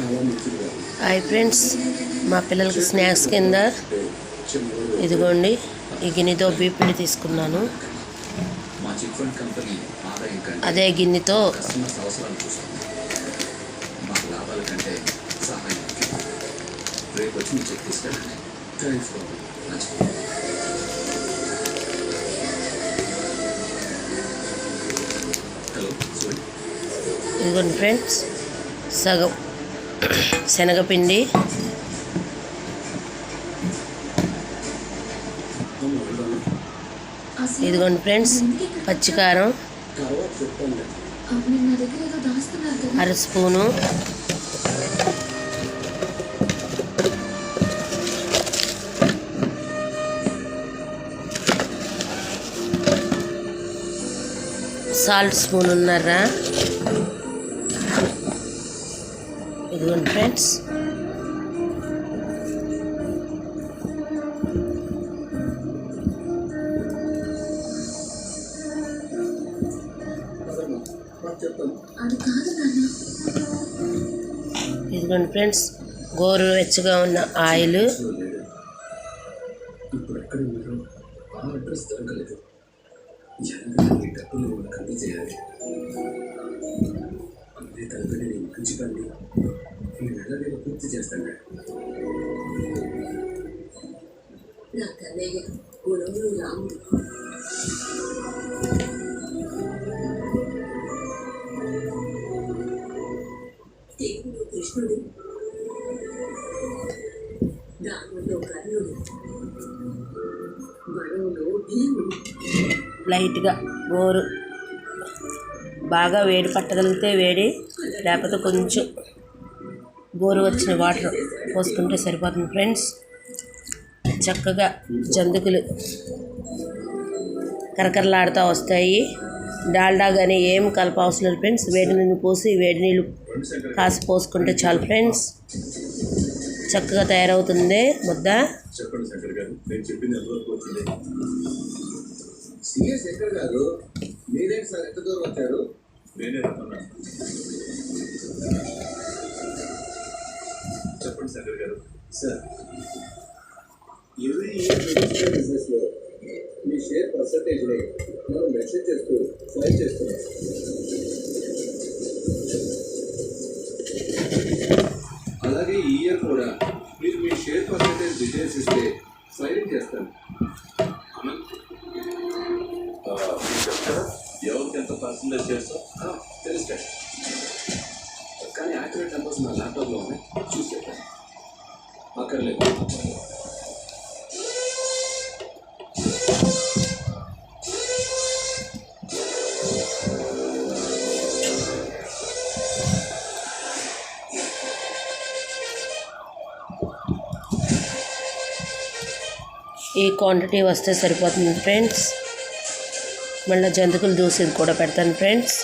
Hi friends, మా పిల్లలకి snacks కింద ఇదిగోండి ఈ గిన్నెతో బీపీని తీసుకున్నాను. అదే గిన్నెతో ఇదిగోండి ఫ్రెండ్స్, సగం శనగపిండి, ఇదిగోండి ఫ్రెండ్స్ పచ్చికారం, అర స్పూను, సాల్ట్ స్పూనున్నర, ఇదిగోండి ఫ్రెండ్స్ ఇదిగోండి ఫ్రెండ్స్ గోరువెచ్చగా ఉన్న ఆయిల్, పూర్తి చేస్తాను. నా కన్నయ్య గుణములు రాముడు, దేవుడు కృష్ణుడు, రాముడు కర్ణుడు, వరుణుడు భీముడు. లైట్గా గోరు బాగా వేడి పట్టగలిగితే వేడి, లేకపోతే కొంచెం గోరు వచ్చిన వాటర్ పోసుకుంటే సరిపోతుంది ఫ్రెండ్స్. చక్కగా జంతికలు కరకరలాడుతూ వస్తాయి. డాల్డా కానీ ఏం కలపవసరం లేదు ఫ్రెండ్స్. వేడి నీళ్ళు పోసి వేడి నీళ్ళు కాసి పోసుకుంటే చాలు ఫ్రెండ్స్. చక్కగా తయారవుతుంది ముద్ద. చెప్పండి శంకర్ గారు. సార్, ఎవ్రీ ఇయర్ బిజినెస్లో మీ షేర్ పర్సంటేజ్ని మనం మెన్షన్ చేస్తూ ఫైల్ చేస్తున్నాం. అలాగే ఈ ఇయర్ కూడా మీరు మీ షేర్ పర్సంటేజ్ డీటెయిల్స్ ఇస్తే ఫైలింగ్ చేస్తాను. చెప్తారా ఎవరికి ఎంత పర్సంటేజ్ చేస్తాం? తెలుస్తాయి, కానీ యాక్యురేట్ నెంబర్స్ నా ల్యాప్టాప్లో ఉన్నాయి, చూసి చెప్పాను. అక్కర్లేదు. ఈ క్వాంటిటీ వస్తే సరిపోతుంది ఫ్రెండ్స్. మళ్ళీ జంతికలు దూసేది కూడా పెడతాను ఫ్రెండ్స్.